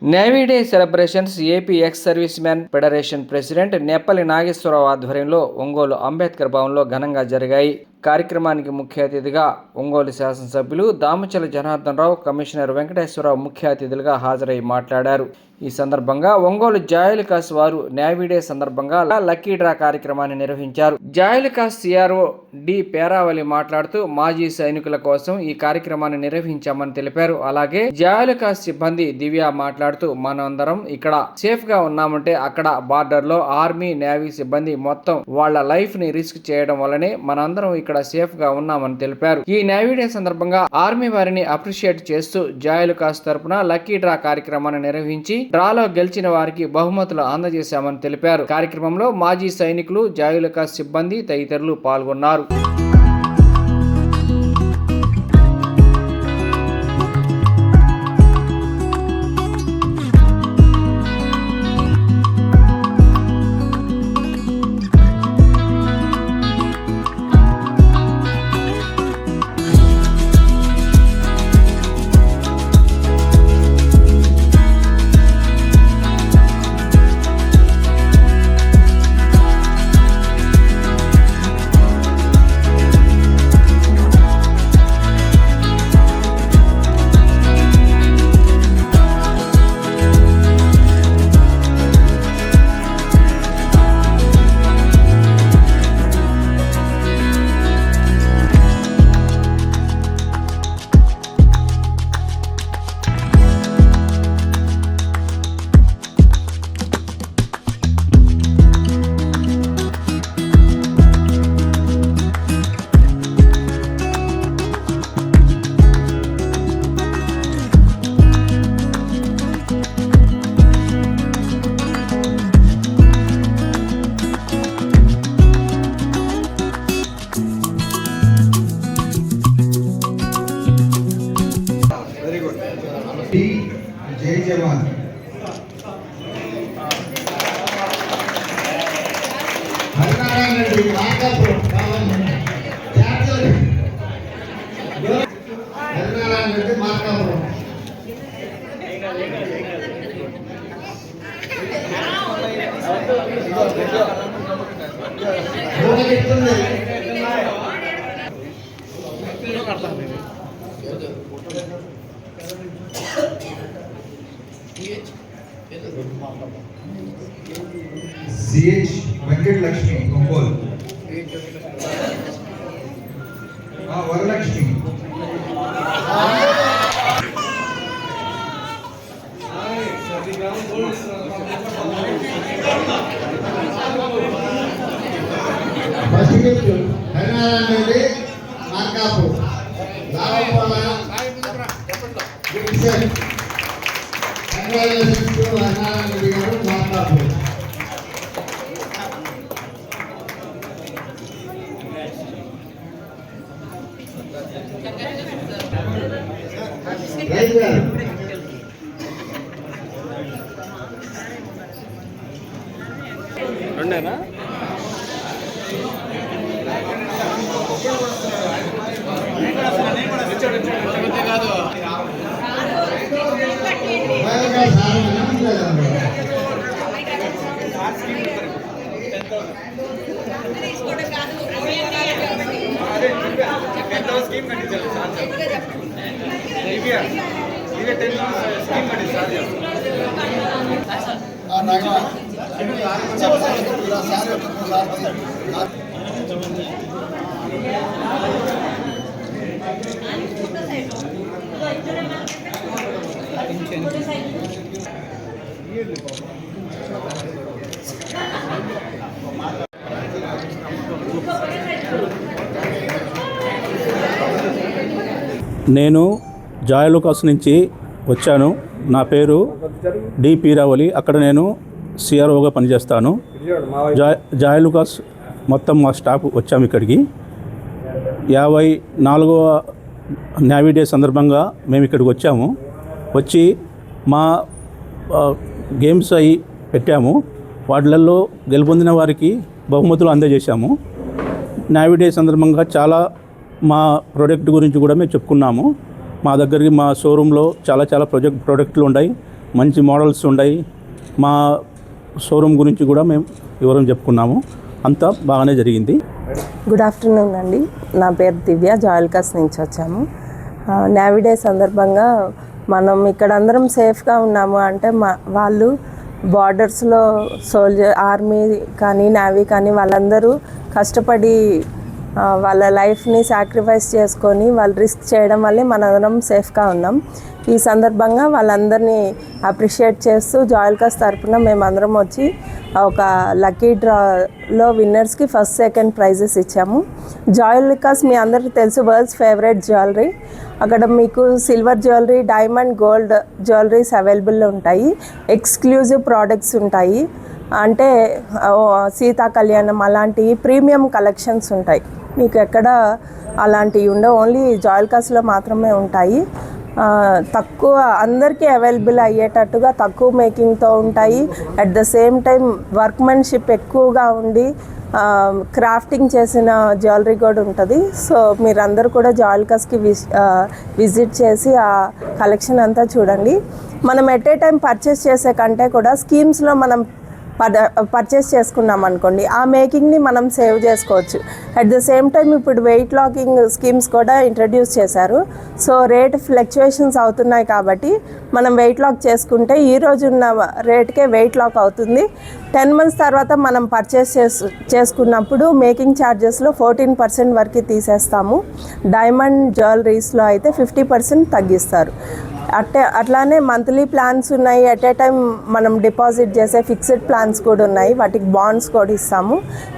Navy day celebrations AP ex service men federation president Neppali Nageswararao ఆధ్వర్యంలో ఒంగోలు అంబేద్కర్ భవన్లో ఘనంగా జరిగాయి. కార్యక్రమానికి ముఖ్య అతిథిగా ఒంగోలు శాసనసభ్యులు దామచల జనార్దన్ రావు, కమిషనర్ వెంకటేశ్వరరావు ముఖ్య అతిథులుగా హాజరై మాట్లాడారు. ఈ సందర్భంగా ఒంగోలు జాయలుకాస్ వారు నేవీ డే సందర్భంగా లక్కీ డ్రా కార్యక్రమాన్ని నిర్వహించారు. జాయలుకాస్ సిఆర్ఓ డి పేరావలి మాట్లాడుతూ మాజీ సైనికుల కోసం ఈ కార్యక్రమాన్ని నిర్వహించామని తెలిపారు. అలాగే జాయలుకాస్ సిబ్బంది దివ్య మాట్లాడుతూ మనందరం ఇక్కడ సేఫ్ గా ఉన్నామంటే అక్కడ బార్డర్ లో ఆర్మీ నేవీ సిబ్బంది మొత్తం వాళ్ళ లైఫ్ ని రిస్క్ చేయడం వల్లనే మనందరం ఇక్కడ సేఫ్ గా ఉన్నామని తెలిపారు. ఈ నేవీ డే సందర్భంగా ఆర్మీ వారిని అప్రిషియేట్ చేస్తూ జాయలుకాస్ తరపున లక్కీ డ్రా కార్యక్రమాన్ని నిర్వహించి డ్రాలో గెలిచిన వారికి బహుమతులు అందజేశామని తెలిపారు. కార్యక్రమంలో మాజీ సైనికులు, జాయలుకాస్ సిబ్బంది తదితరులు పాల్గొన్నారు. జై జవాన్. హరినారాయణ రెడ్డి మార్కాపురం, హరినారాయణ రెడ్డి మార్కాపురం. సిహెచ్ వెంకటలక్ష్మి ఒంగోలు, వరలక్ష్మి, హరినారాయణ రెడ్డి మార్కాపు, లావపాల హరినారాయణ రెడ్డి గారు మార్కాపు. రెండేనా? నేను జాయలుకాస్ నుంచి వచ్చాను. నా పేరు డి పీరావలి. అక్కడ నేను సిఆర్ఓగా పనిచేస్తాను. జాయలుకాస్ మొత్తం మా స్టాఫ్ వచ్చాము ఇక్కడికి. 54వ నేవీ డే సందర్భంగా మేము ఇక్కడికి వచ్చాము. వచ్చి మా గేమ్స్ అవి పెట్టాము. వాటిలలో గెలుపొందిన వారికి బహుమతులు అందజేశాము. నేవీ డే సందర్భంగా చాలా మా ప్రోడక్ట్ గురించి కూడా మేము చెప్పుకున్నాము. మా దగ్గరికి మా షోరూంలో చాలా ప్రోడక్ట్లు ఉన్నాయి. మంచి మోడల్స్ ఉన్నాయి. మా షోరూమ్ గురించి కూడా మేము వివరం చెప్పుకున్నాము. అంతా బాగానే జరిగింది. గుడ్ ఆఫ్టర్నూన్ అండి. నా పేరు దివ్య, జాయల్కాస్ నుంచి వచ్చాము. నేవీ డే సందర్భంగా మనం ఇక్కడ అందరం సేఫ్గా ఉన్నాము అంటే వాళ్ళు బార్డర్స్లో ఆర్మీ కానీ నేవీ కానీ వాళ్ళందరూ కష్టపడి వాళ్ళ లైఫ్ని సాక్రిఫైస్ చేసుకొని వాళ్ళు రిస్క్ చేయడం వల్లే మనందరం సేఫ్గా ఉన్నాం. ఈ సందర్భంగా వాళ్ళందరినీ అప్రిషియేట్ చేస్తూ జాయల్కాస్ తరఫున మేమందరం వచ్చి ఒక లక్కీ డ్రాలో విన్నర్స్కి ఫస్ట్ సెకండ్ ప్రైజెస్ ఇచ్చాము. జాయల్కాస్ మీ అందరికీ తెలుసు, వరల్డ్స్ ఫేవరెట్ జ్యువెలరీ. అక్కడ మీకు silver jewellery, diamond, gold jewelleries available ఉంటాయి. ఎక్స్క్లూజివ్ ప్రోడక్ట్స్ ఉంటాయి. అంటే సీతా కళ్యాణం అలాంటి ప్రీమియం కలెక్షన్స్ ఉంటాయి. మీకు ఎక్కడ అలాంటివి ఉండవు, ఓన్లీ జాయల్కాస్లో మాత్రమే ఉంటాయి. తక్కువ అందరికీ అవైలబుల్ అయ్యేటట్టుగా తక్కువ మేకింగ్తో ఉంటాయి. At the same time workmanship ఎక్కువగా ఉండి క్రాఫ్టింగ్ చేసిన జ్యువెలరీ కూడా ఉంటుంది. సో మీరందరూ కూడా జాయల్కాస్కి విజిట్ చేసి ఆ కలెక్షన్ అంతా చూడండి. మనం ఎట్ ఏ టైం పర్చేస్ చేసే కంటే కూడా స్కీమ్స్లో మనం పర్చేస్ చేసుకున్నాం అనుకోండి, ఆ మేకింగ్ని మనం సేవ్ చేసుకోవచ్చు. అట్ ద సేమ్ టైం ఇప్పుడు వెయిట్ లాకింగ్ స్కీమ్స్ కూడా ఇంట్రడ్యూస్ చేశారు. సో రేట్ ఫ్లక్చుయేషన్స్ అవుతున్నాయి కాబట్టి మనం వెయిట్ లాక్ చేసుకుంటే ఈ రోజున్న రేట్కే వెయిట్ లాక్ అవుతుంది. 10 months తర్వాత మనం పర్చేస్ చేసుకున్నప్పుడు మేకింగ్ ఛార్జెస్లో 14% వరకు తీసేస్తాము. డైమండ్ జ్యువెలరీస్లో అయితే 50% తగ్గిస్తారు. అట్లానే మంత్లీ ప్లాన్స్ ఉన్నాయి. ఎట్ ఏ టైం మనం డిపాజిట్ చేసే ఫిక్స్డ్ ప్లాన్స్ కూడా ఉన్నాయి. వాటికి బాండ్స్ కూడా ఇస్తాము.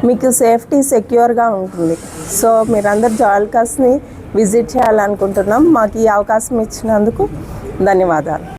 మీకు సేఫ్టీ సెక్యూర్గా ఉంటుంది. సో మీరందరూ జాయల్కాస్ని విజిట్ చేయాలనుకుంటున్నాం. మాకు ఈ అవకాశం ఇచ్చినందుకు ధన్యవాదాలు.